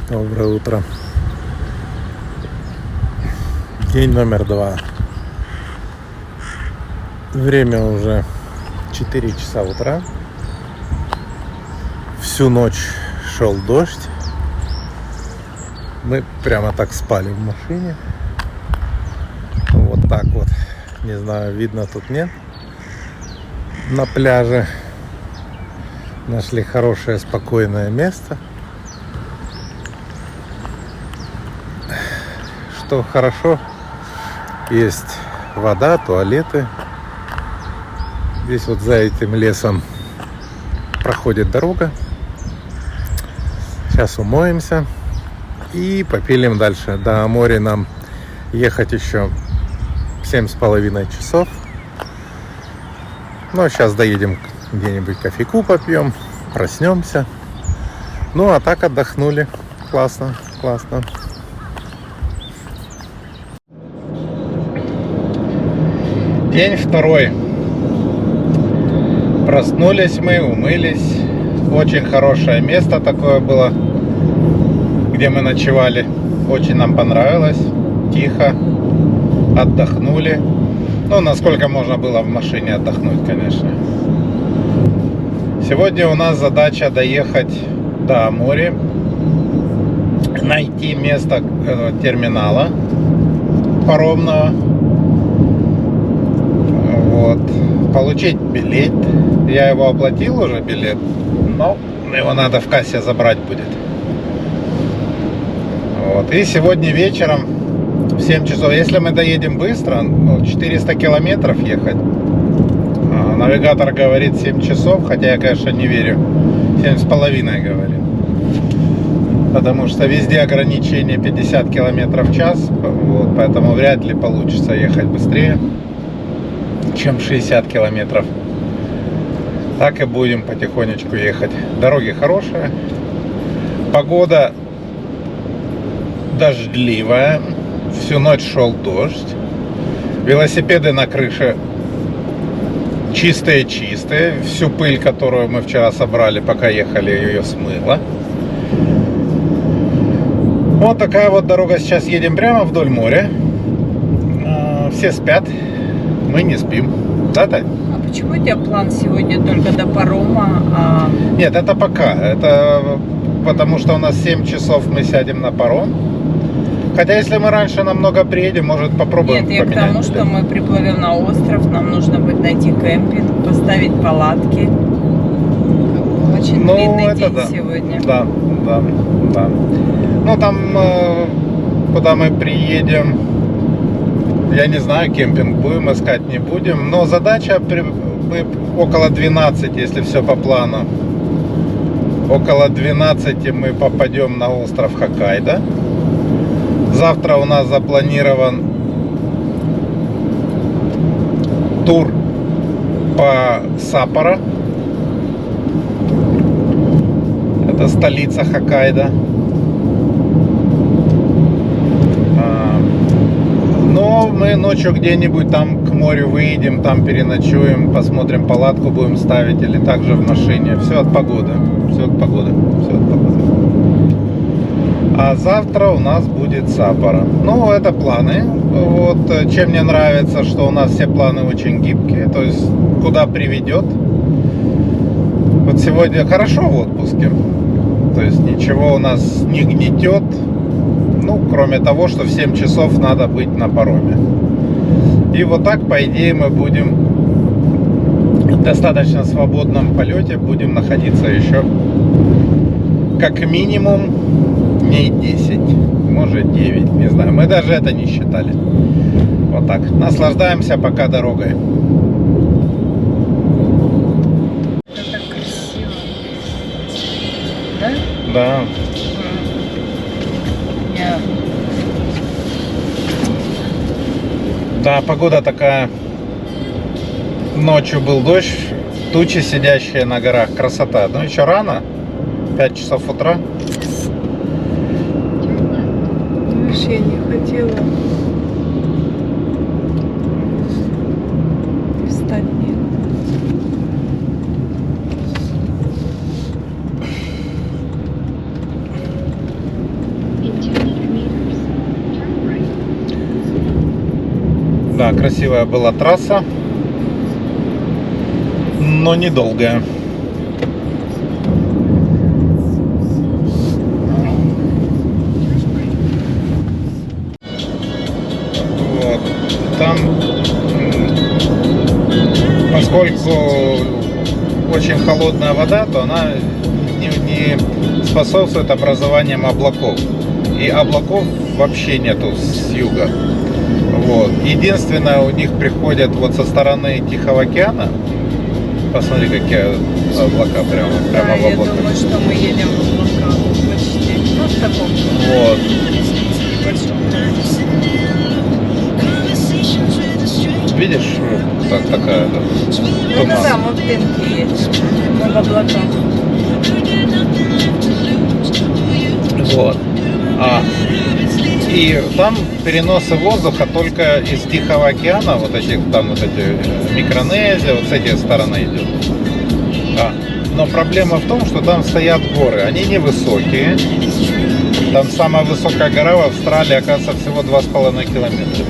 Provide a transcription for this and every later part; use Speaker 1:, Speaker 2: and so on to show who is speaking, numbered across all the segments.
Speaker 1: Доброе утро. День номер 2. Время уже 4 часа утра. Всю ночь шел дождь. Мы прямо так спали в машине. Вот так вот. Не знаю, видно тут нет. На пляже нашли хорошее спокойное место. Что хорошо, есть вода, туалеты. Здесь вот за этим лесом проходит дорога. Сейчас умоемся и попилим дальше. До моря нам ехать еще 7,5 часов. Ну, сейчас доедем где-нибудь кофейку попьем, проснемся. Ну, а так отдохнули. Классно, классно. День второй. Проснулись мы, умылись. Очень хорошее место такое было, где мы ночевали. Очень нам понравилось. Тихо. Отдохнули. Ну, насколько можно было в машине отдохнуть, конечно. Сегодня у нас задача доехать до моря. Найти место терминала паромного. Вот. Получить билет. Я его оплатил уже, билет, но его надо в кассе забрать будет. Вот. И сегодня вечером в 7 часов, если мы доедем быстро, 400 километров ехать. Навигатор говорит 7 часов, хотя я, конечно, не верю. 7,5 говорит. Потому что везде ограничение 50 километров в час. Вот, поэтому вряд ли получится ехать быстрее, чем 60 километров. Так и будем потихонечку ехать. Дороги хорошие. Погода дождливая. Всю ночь шел дождь. Велосипеды на крыше чистые-чистые. Всю пыль, которую мы вчера собрали, пока ехали, ее смыло. Вот такая вот дорога. Сейчас едем прямо вдоль моря. Все спят. Мы не спим. Да, Тань?
Speaker 2: А почему у тебя план сегодня только до парома?
Speaker 1: Нет, это пока. Это потому что у нас 7 часов мы сядем на паром. Хотя если мы раньше намного приедем, может попробуем
Speaker 2: Нет, я
Speaker 1: поменять.
Speaker 2: к тому, что мы приплывем на остров, нам нужно будет найти кемпинг, поставить палатки. Очень длинный день
Speaker 1: да.
Speaker 2: Сегодня.
Speaker 1: Да. Ну там, куда мы приедем, я не знаю, кемпинг будем искать, не будем. Но задача около 12, если все по плану. Около 12 мы попадем на остров Хоккайдо. Завтра у нас запланирован тур по Саппоро. Это столица Хоккайдо. Но мы ночью где-нибудь там к морю выйдем, там переночуем, посмотрим палатку, будем ставить или также в машине. Все от погоды. Все от погоды. А завтра у нас будет Саппоро. Ну, это планы. Вот, чем мне нравится, что у нас все планы очень гибкие. То есть, куда приведет. Вот сегодня хорошо в отпуске. То есть, ничего у нас не гнетет. Ну, кроме того, что в 7 часов надо быть на пароме. И вот так, по идее, мы будем в достаточно свободном полете. Будем находиться еще как минимум дней 10, может 9, не знаю. Мы даже это не считали. Вот так. Наслаждаемся пока дорогой.
Speaker 2: Это так красиво. Да?
Speaker 1: Да. Да, погода такая. Ночью был дождь, тучи, сидящие на горах. Красота. Но еще рано. 5 часов утра.
Speaker 2: Вообще не хотела встать. Нет.
Speaker 1: Да, красивая была трасса, но недолгая. Вот. Там, поскольку очень холодная вода, то она не способствует образованием облаков. И облаков вообще нету с юга. Вот. Единственное, у них приходят вот со стороны Тихого океана. Посмотри, какие облака прямо
Speaker 2: Да,
Speaker 1: в
Speaker 2: я
Speaker 1: облаках.
Speaker 2: думаю, что мы едем в облака почти. Ну, в таком
Speaker 1: Вот.
Speaker 2: большом.
Speaker 1: Видишь, такая да,
Speaker 2: Ну,
Speaker 1: туман.
Speaker 2: да, мы в дымке едем. Мы в облаках.
Speaker 1: Вот. И там переносы воздуха только из Тихого океана, вот этих там вот эти Микронезия, вот с этой стороны идет. Но проблема в том, что там стоят горы, они невысокие. Там самая высокая гора в Австралии, оказывается, всего 2,5 километра.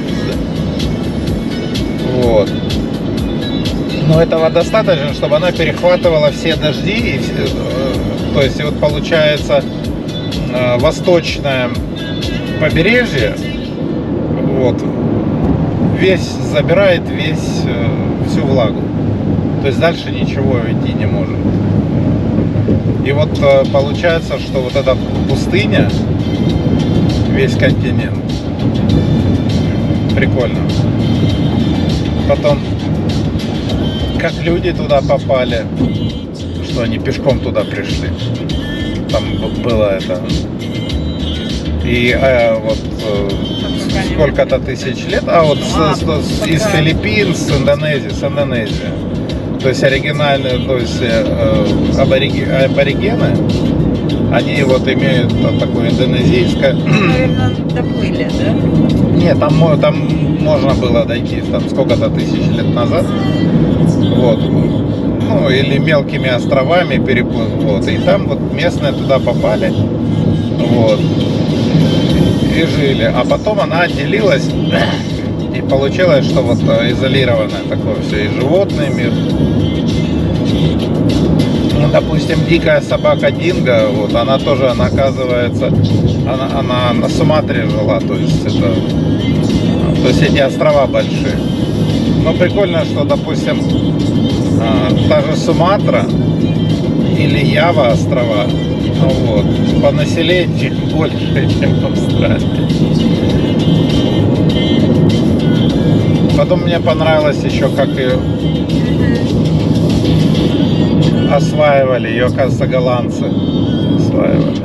Speaker 1: Вот. Но этого достаточно, чтобы она перехватывала все дожди. То есть вот получается восточное побережье, вот, забирает всю влагу. То есть дальше ничего идти не может. И вот получается, что вот эта пустыня, весь континент, прикольно. Потом, как люди туда попали, что они пешком туда пришли. Там было это. И вот сколько-то тысяч лет, из Филиппин, с Индонезии. То есть оригинальные, то есть аборигены, они вот имеют такое индонезийское.
Speaker 2: Наверное, доплыли, да?
Speaker 1: Нет, там можно было дойти там сколько-то тысяч лет назад. Вот. Ну, или мелкими островами переплыв. Вот. И там вот местные туда попали. Вот. И жили. А потом она отделилась. И получилось, что вот изолированное такое все. И животный мир. Ну, допустим, дикая собака Динго, вот, она тоже, она оказывается, она на Суматре жила, то есть эти острова большие. Но прикольно, что, допустим, та же Суматра или Ява острова, вот, по населению больше, чем в Австралии. Потом мне понравилось еще, как ее осваивали, ее, оказывается, голландцы осваивали.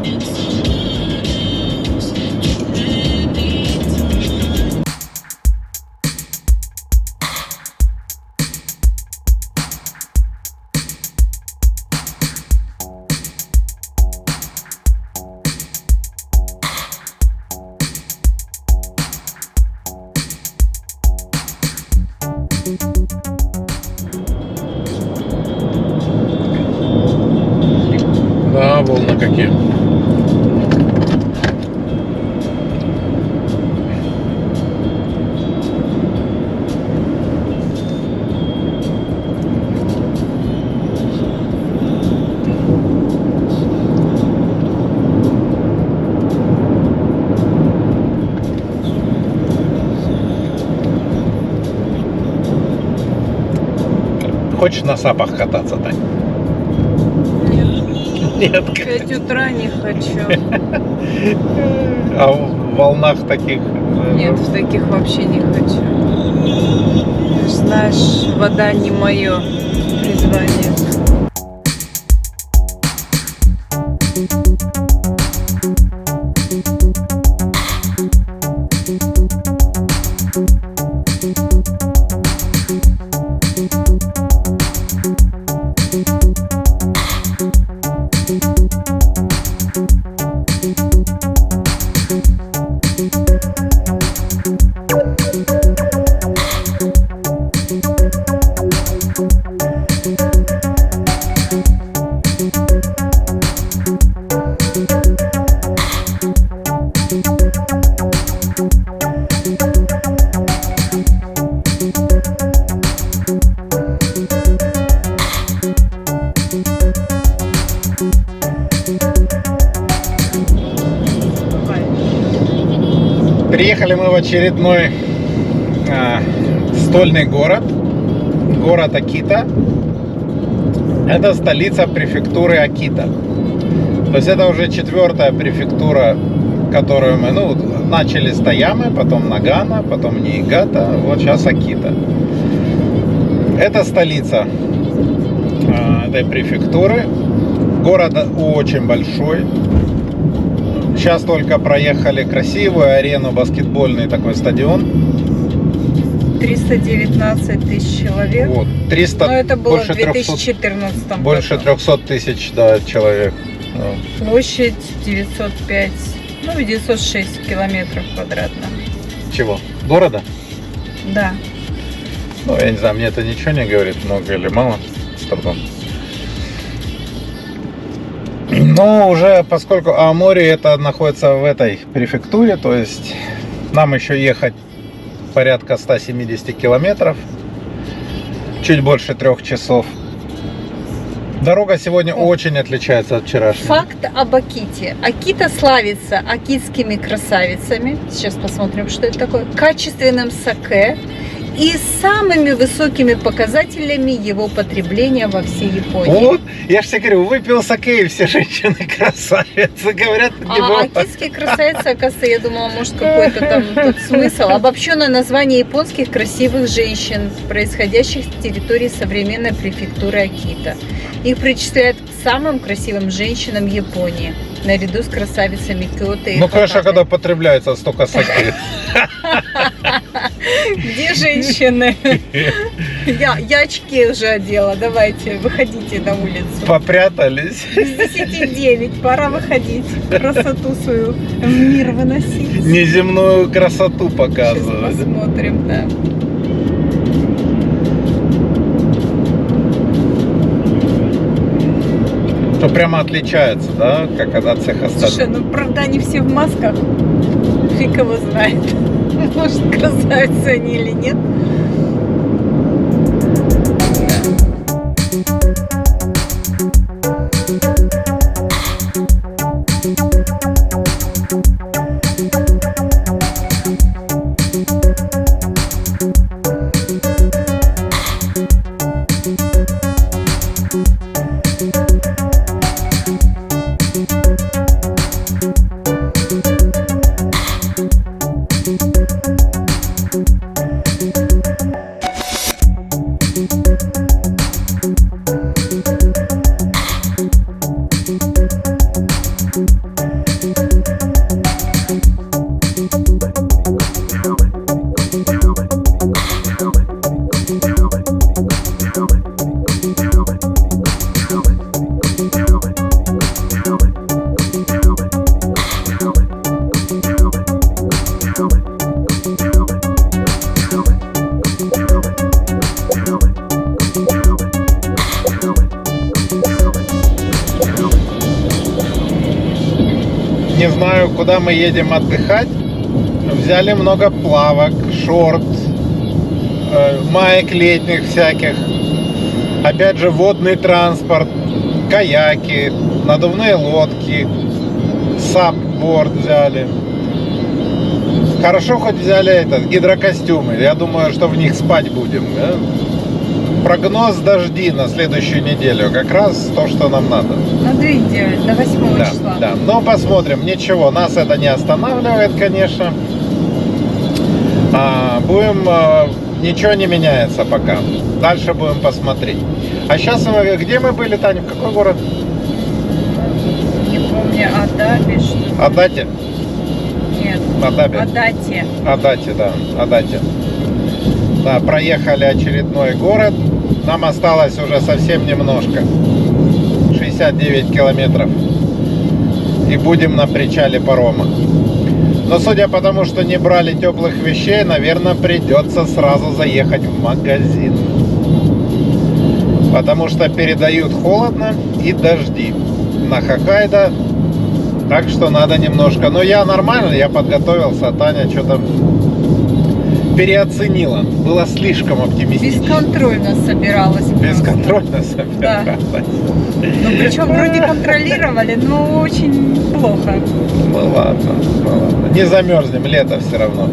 Speaker 1: Да, волны какие. Хочешь на сапах кататься, Тань? Нет.
Speaker 2: В 5 утра не хочу.
Speaker 1: А в волнах таких?
Speaker 2: Нет, в таких вообще не хочу. Знаешь, вода не мое призвание.
Speaker 1: Приехали мы в очередной стольный город. Город Акита. Это столица префектуры Акита. То есть это уже 4-я префектура, которую мы, начали с Тоямы, потом Нагано, потом Ниигата, вот сейчас Акита. Это столица этой префектуры. Город очень большой. Сейчас только проехали красивую арену, баскетбольный такой стадион.
Speaker 2: 319 тысяч человек.
Speaker 1: Вот, 300,
Speaker 2: Но это было
Speaker 1: больше
Speaker 2: в 2014 году.
Speaker 1: Больше 300 тысяч, да, человек.
Speaker 2: Площадь 905, 906 километров квадратных.
Speaker 1: Чего? Города?
Speaker 2: Да.
Speaker 1: Я не знаю, мне это ничего не говорит, много или мало. С трудом. Но уже поскольку Аомори это находится в этой префектуре, то есть нам еще ехать порядка 170 километров, чуть больше 3 часов. Дорога сегодня очень отличается от вчерашней.
Speaker 2: Факт об Аките. Акита славится акитскими красавицами. Сейчас посмотрим, что это такое. Качественным саке и самыми высокими показателями его потребления во всей Японии.
Speaker 1: Вот, я же тебе говорю, выпил саке, и все женщины красавицы, говорят.
Speaker 2: А акитские красавицы, оказывается, я думала, может, какой-то там тут смысл. Обобщенное название японских красивых женщин, происходящих с территории современной префектуры Акита. Их причисляют к самым красивым женщинам Японии, наряду с красавицами Киото и
Speaker 1: Ну, конечно,
Speaker 2: Хоккайдо.
Speaker 1: когда потребляется столько саке.
Speaker 2: Где женщины? Я очки уже одела. Давайте, выходите на улицу.
Speaker 1: Попрятались.
Speaker 2: Без 10:09, пора выходить. Красоту свою в мир выносить.
Speaker 1: Неземную красоту
Speaker 2: Сейчас
Speaker 1: показывать.
Speaker 2: посмотрим, да.
Speaker 1: Что прямо отличается, да, как от всех
Speaker 2: Слушай,
Speaker 1: остальных.
Speaker 2: правда, они все в масках. Фиг его знает. Может, красавицы они или нет.
Speaker 1: Не знаю, куда мы едем отдыхать. Взяли много плавок, шорт, маек летних всяких. Опять же, водный транспорт, каяки, надувные лодки, сапборд взяли. Хорошо хоть взяли гидрокостюмы. Я думаю, что в них спать будем. Да? Прогноз дожди на следующую неделю. Как раз то, что нам надо.
Speaker 2: На 2 недели, до 8
Speaker 1: Да,
Speaker 2: числа.
Speaker 1: да. Но посмотрим. Ничего, нас это не останавливает, конечно. Ничего не меняется пока. Дальше будем посмотреть. А сейчас где мы были, Таня? В какой город?
Speaker 2: Не помню, Адаби, что ли?
Speaker 1: Адате?
Speaker 2: Нет,
Speaker 1: Адабе.
Speaker 2: Адате.
Speaker 1: Адате, да. Адате. Да, проехали очередной город. Нам осталось уже совсем немножко. 69 километров. И будем на причале парома. Но судя по тому, что не брали теплых вещей, наверное, придется сразу заехать в магазин. Потому что передают холодно и дожди на Хоккайдо. Так что надо немножко. Но я нормально, я подготовился. А Таня что-то переоценила. Было слишком оптимистично.
Speaker 2: Бесконтрольно собиралась. просто.
Speaker 1: Бесконтрольно собиралась.
Speaker 2: Ну, причем вроде контролировали, но очень плохо.
Speaker 1: Ну ладно, ну ладно. Не замерзнем, лето все равно.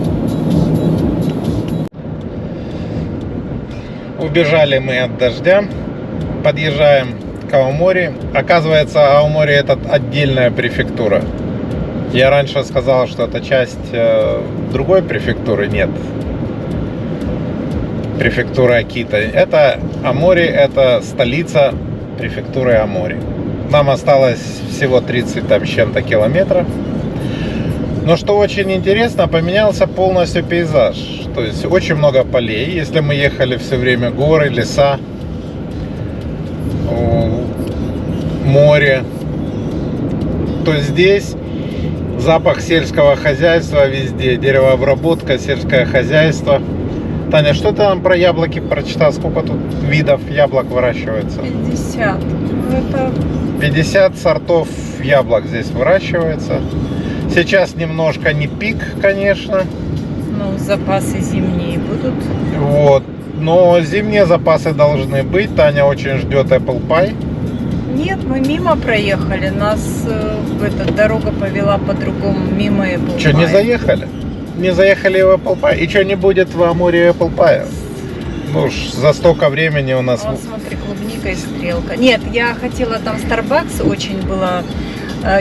Speaker 1: Убежали мы от дождя. Подъезжаем к Аомори. Оказывается, Аомори это отдельная префектура. Я раньше сказал, что это часть другой префектуры. Нет. Префектура Акита. Это Аомори, это столица префектуры Аомори. Нам осталось всего 30 там с чем-то километров. Но что очень интересно, поменялся полностью пейзаж. То есть очень много полей. Если мы ехали все время горы, леса, море, то здесь запах сельского хозяйства везде. Деревообработка, сельское хозяйство. Таня, что ты нам про яблоки прочитал? Сколько тут видов яблок выращивается?
Speaker 2: 50. Ну, это
Speaker 1: 50 сортов яблок здесь выращивается. Сейчас немножко не пик, конечно.
Speaker 2: ну, запасы зимние будут.
Speaker 1: Вот. Но зимние запасы должны быть. Таня очень ждет Apple Pie.
Speaker 2: Нет, мы мимо проехали. Нас дорога повела по-другому мимо Apple
Speaker 1: Что, не
Speaker 2: Pie.
Speaker 1: заехали? Не заехали в Apple Pie? И что, не будет в Амуре Apple Pie? Ну уж за столько времени у нас...
Speaker 2: Вот смотри, клубника и стрелка. Нет, я хотела там Starbucks, очень было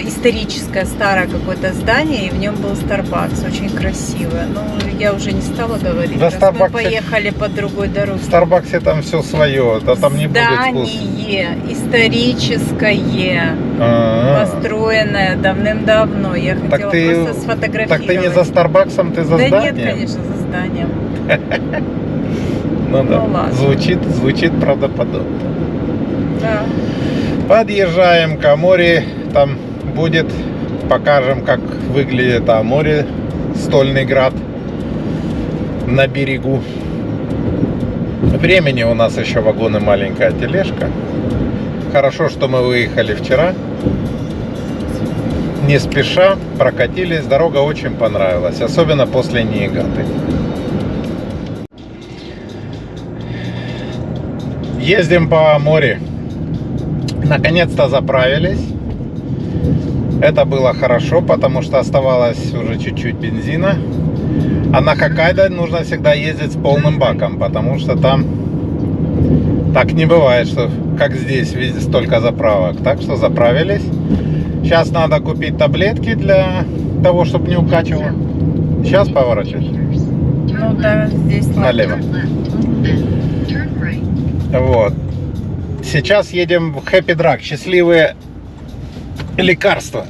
Speaker 2: историческое, старое какое-то здание, и в нем был Starbucks, очень красивое. Но я уже не стала говорить,
Speaker 1: Да,
Speaker 2: раз мы
Speaker 1: Starbucks-
Speaker 2: поехали по другой дороге.
Speaker 1: В Старбаксе там все свое, да там не будет вкуса.
Speaker 2: Здание историческое,
Speaker 1: А-а-а.
Speaker 2: построенное давным-давно. Я хотела
Speaker 1: Так ты-
Speaker 2: просто сфотографировать.
Speaker 1: Так ты не за Старбаксом, ты за
Speaker 2: Да
Speaker 1: зданием?
Speaker 2: нет, конечно, за зданием.
Speaker 1: Ну да,
Speaker 2: Ну ладно.
Speaker 1: звучит правдоподобно.
Speaker 2: Да.
Speaker 1: Подъезжаем к Амори, там будет, покажем, как выглядит Амори, стольный град на берегу. Времени у нас еще вагон и маленькая тележка. Хорошо, что мы выехали вчера. Не спеша прокатились, дорога очень понравилась, особенно после Ниигаты. Ездим по морю. Наконец-то заправились. Это было хорошо, потому что оставалось уже чуть-чуть бензина. А на Хоккайдо нужно всегда ездить с полным баком, потому что там так не бывает, что как здесь, везде столько заправок. Так что заправились. Сейчас надо купить таблетки для того, чтобы не укачивало. Сейчас поворачивать.
Speaker 2: Ну да, здесь
Speaker 1: Налево. Вот. Сейчас едем в Happy Drug. Счастливые лекарства.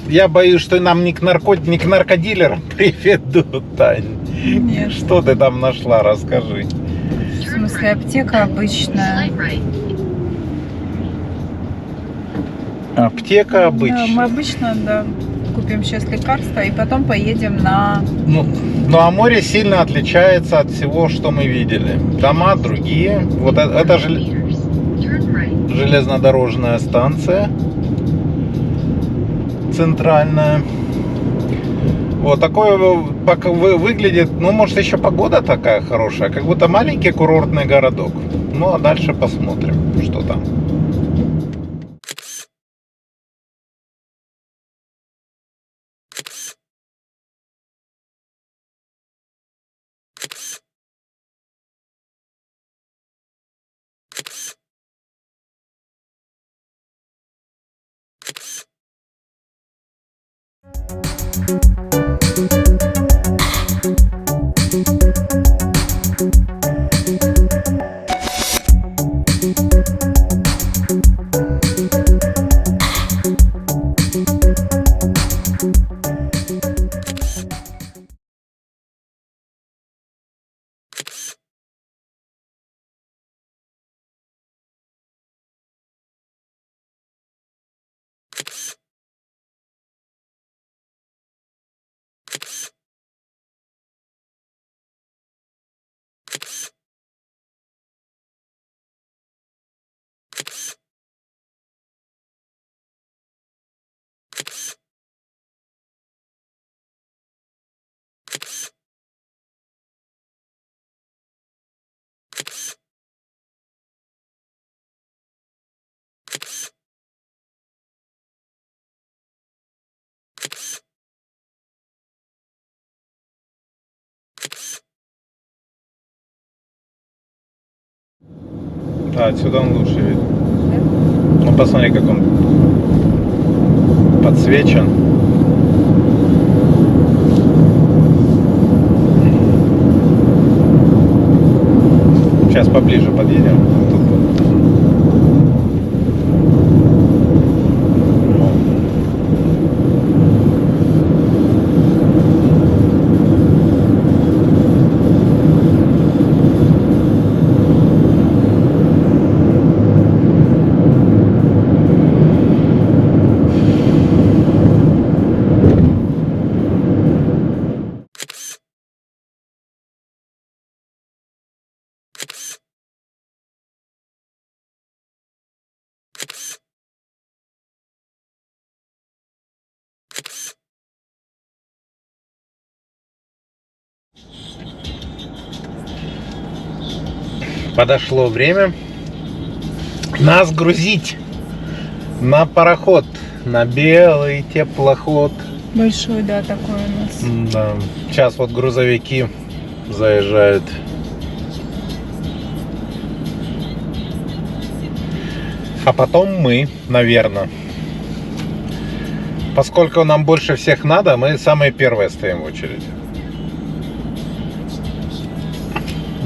Speaker 1: Я боюсь, что нам не к наркодилерам приведут, Тань.
Speaker 2: Нет.
Speaker 1: Что ты там нашла? Расскажи.
Speaker 2: В смысле, аптека обычная.
Speaker 1: Аптека
Speaker 2: Да, мы
Speaker 1: обычная.
Speaker 2: обычно, да, купим сейчас лекарства и потом поедем на...
Speaker 1: Ну, а море сильно отличается от всего, что мы видели. Дома другие. Вот это же железнодорожная станция центральная. Вот такое пока выглядит, ну, может, еще погода такая хорошая, как будто маленький курортный городок. Ну, а дальше посмотрим, что там. Да, отсюда он лучше видит. Ну посмотри, как он подсвечен. Сейчас поближе подъедем. Тут. Подошло время нас грузить на пароход, на белый теплоход.
Speaker 2: Большой, да, такой у нас.
Speaker 1: Да. Сейчас вот грузовики заезжают. А потом мы, наверное. Поскольку нам больше всех надо, мы самые первые стоим в очереди.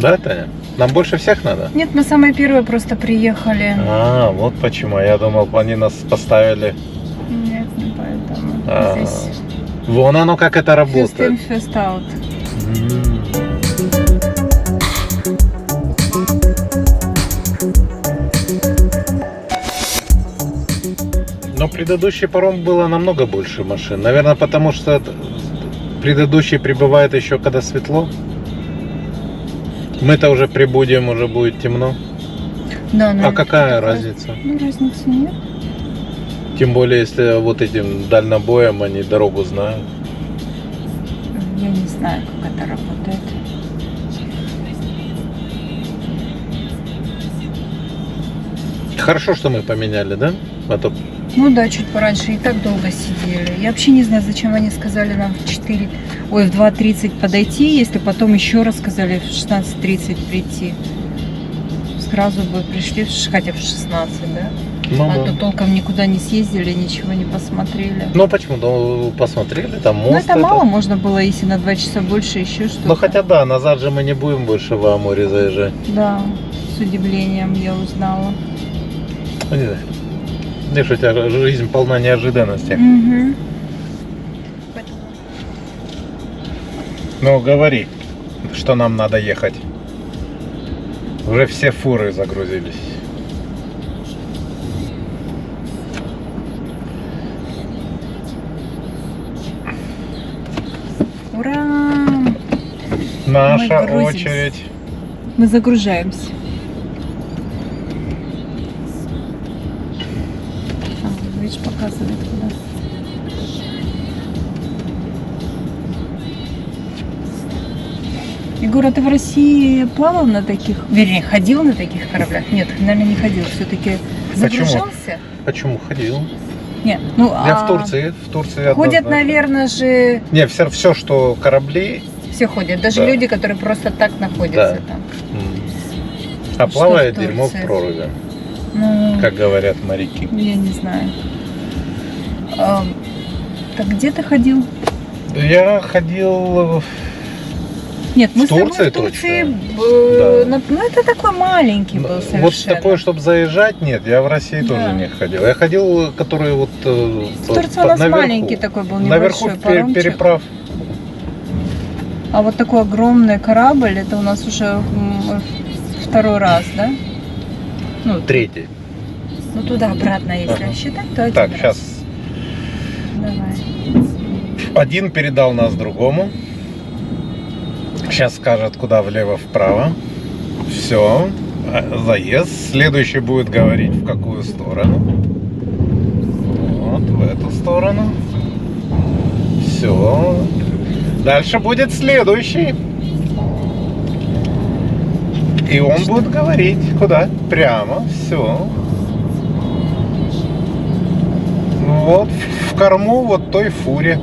Speaker 1: Да, Таня? Нам больше всех надо?
Speaker 2: Нет, мы самые первые просто приехали.
Speaker 1: А, вот почему. Я думал, они нас поставили.
Speaker 2: Нет, не поэтому.
Speaker 1: А,
Speaker 2: Здесь
Speaker 1: вон оно как это
Speaker 2: first
Speaker 1: работает.
Speaker 2: in, first out.
Speaker 1: Но предыдущий паром было намного больше машин. Наверное, потому что предыдущий прибывает еще когда светло. Мы-то уже прибудем, уже будет темно.
Speaker 2: Да,
Speaker 1: А какая разница?
Speaker 2: Ну, разницы нет.
Speaker 1: Тем более, если вот этим дальнобоем они дорогу знают.
Speaker 2: Я не знаю, как это работает.
Speaker 1: Хорошо, что мы поменяли, да? А то...
Speaker 2: Ну да, чуть пораньше. И так долго сидели. Я вообще не знаю, зачем они сказали нам в 4, ой, в 2:30 подойти, если потом еще раз сказали в 16:30 прийти. Сразу бы пришли, хотя бы в 16, да?
Speaker 1: Ну,
Speaker 2: А
Speaker 1: да.
Speaker 2: то толком никуда не съездили, ничего не посмотрели.
Speaker 1: Ну почему? Ну, посмотрели, там мост.
Speaker 2: Ну это мало, можно было, если на 2 часа больше, еще что-то.
Speaker 1: Ну хотя да, назад же мы не будем больше в Амуре заезжать.
Speaker 2: Да, с удивлением я узнала.
Speaker 1: Ну, не знаю. Видишь, у тебя жизнь полна неожиданностей.
Speaker 2: Угу.
Speaker 1: Ну говори, что нам надо ехать. Уже все фуры загрузились.
Speaker 2: Ура!
Speaker 1: Наша
Speaker 2: Мы грузимся.
Speaker 1: очередь.
Speaker 2: Мы загружаемся. А, видишь, показывает куда. Егор, а ты в России плавал на таких, вернее, ходил на таких кораблях? Нет, наверное, не ходил. Все-таки
Speaker 1: Почему?
Speaker 2: загружался?
Speaker 1: Почему ходил?
Speaker 2: Нет, ну
Speaker 1: Я в Турции. В Турции
Speaker 2: ходят,
Speaker 1: однозначно.
Speaker 2: наверное, же
Speaker 1: Не, все, что корабли.
Speaker 2: все ходят, даже
Speaker 1: Да.
Speaker 2: люди, которые просто так находятся
Speaker 1: Да.
Speaker 2: там.
Speaker 1: А
Speaker 2: Что
Speaker 1: плавает
Speaker 2: в
Speaker 1: дерьмо в
Speaker 2: Турции?
Speaker 1: проруби,
Speaker 2: Ну,
Speaker 1: как говорят моряки.
Speaker 2: я не знаю. Так где ты ходил?
Speaker 1: Я ходил.
Speaker 2: Нет, мы
Speaker 1: В
Speaker 2: с тобой
Speaker 1: Турции
Speaker 2: в Турции.
Speaker 1: Да.
Speaker 2: Ну это такой маленький был совершенно.
Speaker 1: Вот такое, чтобы заезжать, нет, я в России
Speaker 2: Да.
Speaker 1: тоже не ходил. Я ходил, который вот
Speaker 2: В Турции у нас маленький такой был
Speaker 1: наверху
Speaker 2: небольшой паромчик.
Speaker 1: переправ.
Speaker 2: А вот такой огромный корабль, это у нас уже второй раз, да? Ну,
Speaker 1: Третий.
Speaker 2: ну туда-обратно, если
Speaker 1: Ага.
Speaker 2: считать, то один
Speaker 1: Так,
Speaker 2: раз.
Speaker 1: сейчас
Speaker 2: Давай.
Speaker 1: один передал нас другому. Сейчас скажет, куда влево-вправо. Все. Заезд. Следующий будет говорить, в какую сторону. Вот, в эту сторону. Все. Дальше будет следующий. И он будет говорить, куда? Прямо. Все. Вот в корму вот той фуре.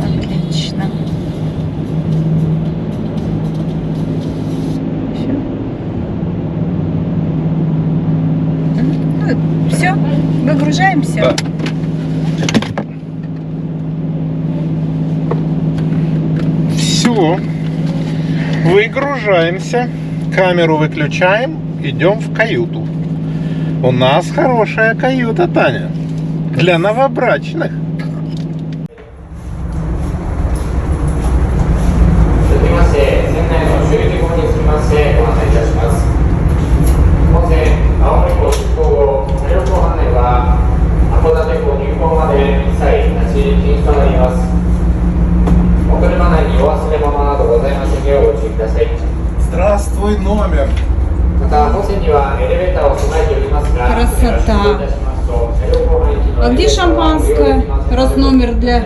Speaker 2: Отлично. Ну, все, выгружаемся.
Speaker 1: Да. Все. Выгружаемся. Камеру выключаем. Идем в каюту. У нас хорошая каюта, Таня. Для новобрачных.
Speaker 3: 続きまして、船内の修理後につきましてご案内いたします。本船、青森港出港後、車両港案内は函館港入港まで一切立ち入り禁止となります。お車内にお忘れ物などございませんようご注意ください。
Speaker 1: Здравствуй, номер.
Speaker 3: また、本船にはエレベーターを備えておりますが、
Speaker 2: Красота.
Speaker 3: よろしくお願いいたしますと、車両後半行きの
Speaker 2: А
Speaker 3: エレベ
Speaker 2: где
Speaker 3: ーターは無料で
Speaker 2: шампанское?
Speaker 3: きますので
Speaker 2: Раз номер для...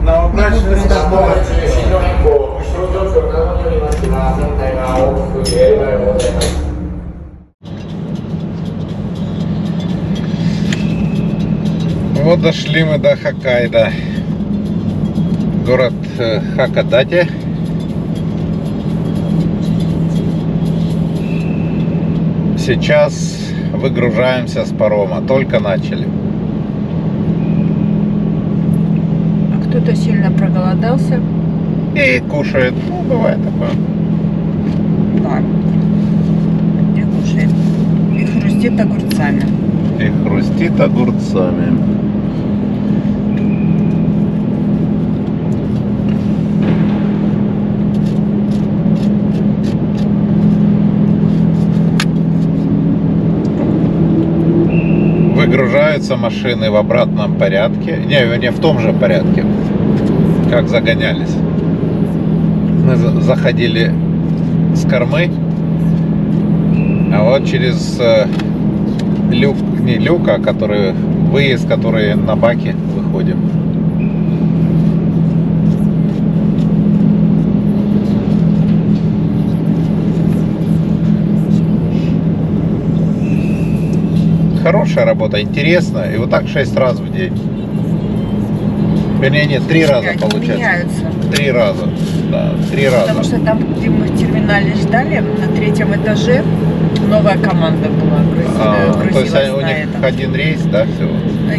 Speaker 1: Новобрачный
Speaker 3: また、航海
Speaker 1: стол.
Speaker 3: 中、進路変更、気象状況などによりましては、船体が大きく揺れる場合がございます。
Speaker 1: Вот дошли мы до Хоккайдо. Город Хакодате. Сейчас выгружаемся с парома. Только начали.
Speaker 2: А кто-то сильно проголодался.
Speaker 1: И кушает. Ну, бывает такое.
Speaker 2: Да. И кушает. И хрустит огурцами.
Speaker 1: И хрустит огурцами. Выгружаются машины в обратном порядке. Не в том же порядке, как загонялись. Мы заходили с кормы, а вот через люк, не люк, а который выезд, который на баке выходим. Хорошая работа, интересная. И вот так 6 раз в день. Вернее, нет, 3 раза
Speaker 2: Они
Speaker 1: получается.
Speaker 2: меняются.
Speaker 1: 3 раза. Да, 3 раза.
Speaker 2: Потому что там, где мы в терминале ждали, на 3-м этаже новая команда была.
Speaker 1: То есть
Speaker 2: грузилась
Speaker 1: у
Speaker 2: на
Speaker 1: них
Speaker 2: этом.
Speaker 1: один рейс, да, всего?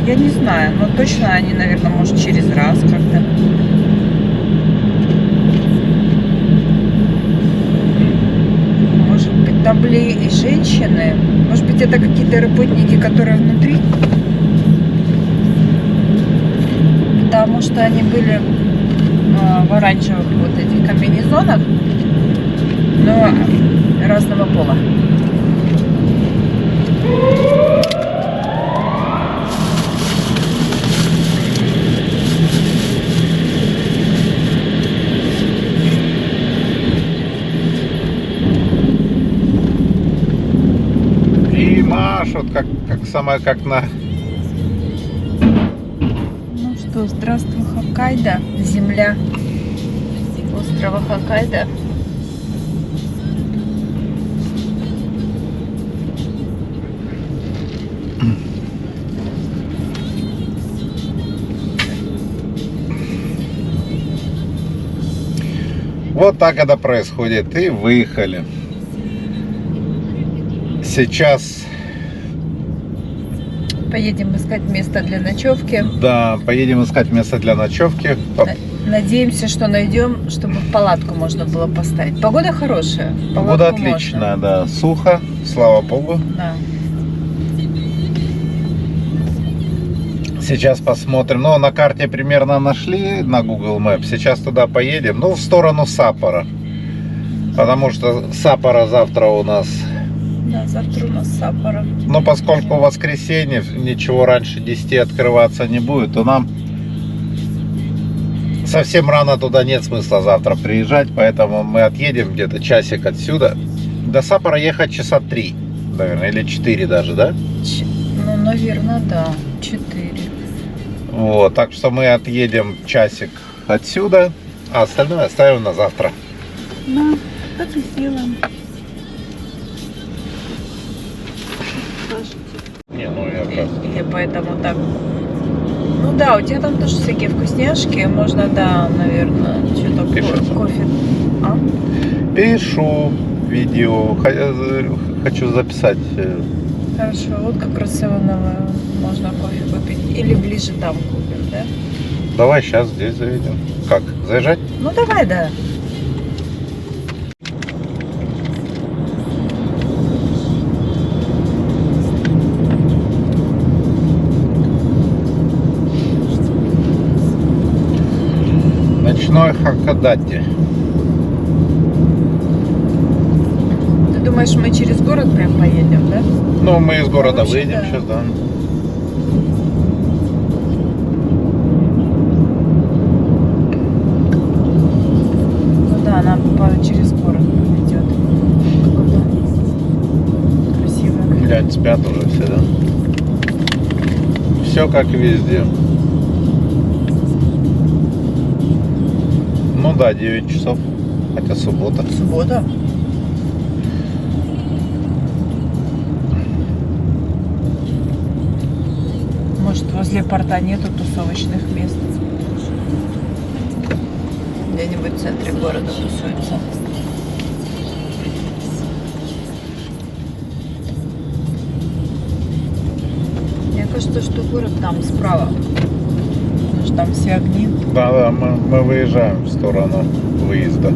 Speaker 2: Я не знаю, но точно они, наверное, может, через раз как-то. Может быть, там были и женщины. Может быть, это какие-то работники, которые внутри. Потому что они были в оранжевых вот этих комбинезонах, но разного пола.
Speaker 1: И машут, как как на...
Speaker 2: Ну что, здравствуй, Хоккайдо, земля острова Хоккайдо.
Speaker 1: Вот так это происходит. И выехали. Сейчас,
Speaker 2: Поедем искать место для ночевки.
Speaker 1: да, поедем искать место для ночевки.
Speaker 2: Надеемся, что найдем, чтобы палатку можно было поставить. Погода хорошая.
Speaker 1: Погода
Speaker 2: Палатку можно.
Speaker 1: отличная, да. Сухо, слава богу.
Speaker 2: Да.
Speaker 1: Сейчас посмотрим. Ну, на карте примерно нашли, на Google Maps. Сейчас туда поедем. Ну, в сторону Саппоро. Потому что Саппоро завтра у нас...
Speaker 2: Да, завтра у нас Саппоро.
Speaker 1: Но поскольку воскресенье, ничего раньше 10 открываться не будет, то нам совсем рано туда нет смысла завтра приезжать. Поэтому мы отъедем где-то часик отсюда. До Саппоро ехать часа 3, наверное, или 4 даже, да?
Speaker 2: Ну, наверное, да. 4.
Speaker 1: Вот, так что мы отъедем часик отсюда, а остальное оставим на завтра.
Speaker 2: Да, так и сделаем.
Speaker 1: Не, ну я просто...
Speaker 2: Я поэтому так... Ну да, у тебя там тоже всякие вкусняшки. Можно, да, наверное, что-то
Speaker 1: Пишется.
Speaker 2: кофе. А?
Speaker 1: Пишу видео. хочу записать.
Speaker 2: Хорошо, вот как раз можно кофе попить. Или ближе там купим, да?
Speaker 1: Давай сейчас здесь заведем. Как, заезжать?
Speaker 2: Ну давай, да.
Speaker 1: Ночной Хакодате.
Speaker 2: Ты думаешь, мы через город прям поедем, да?
Speaker 1: Ну, мы из города
Speaker 2: Вообще,
Speaker 1: выйдем
Speaker 2: да.
Speaker 1: сейчас, да.
Speaker 2: Ну да, она через город идет. Красивая.
Speaker 1: Глянь, спят уже все, да? Все как везде. Ну да, 9 часов. Хотя суббота.
Speaker 2: Суббота. Может, возле порта нету тусовочных мест? Где-нибудь в центре города тусуются. Мне кажется, что город там справа. Потому что там все огни.
Speaker 1: Да, да, мы выезжаем в сторону выезда.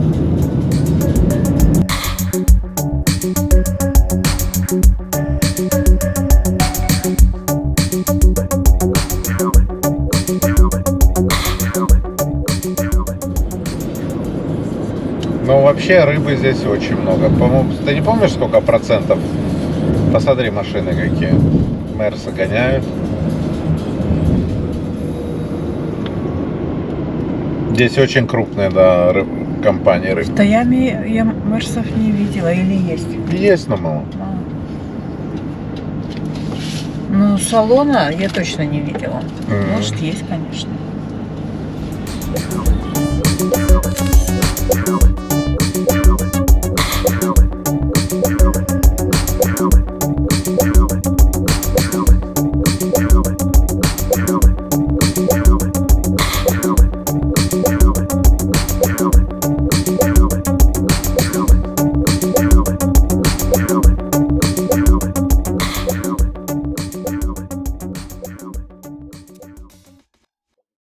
Speaker 1: Ну, вообще рыбы здесь очень много. По-моему, ты не помнишь, сколько процентов? Посмотри, машины какие. Мерсы гоняют. Здесь очень крупные, да, компании рыб.
Speaker 2: В Таяме я мерсов не видела или есть?
Speaker 1: Есть, но мало.
Speaker 2: Мало. Ну, салона я точно не видела.
Speaker 1: Мгм.
Speaker 2: Может, есть, конечно.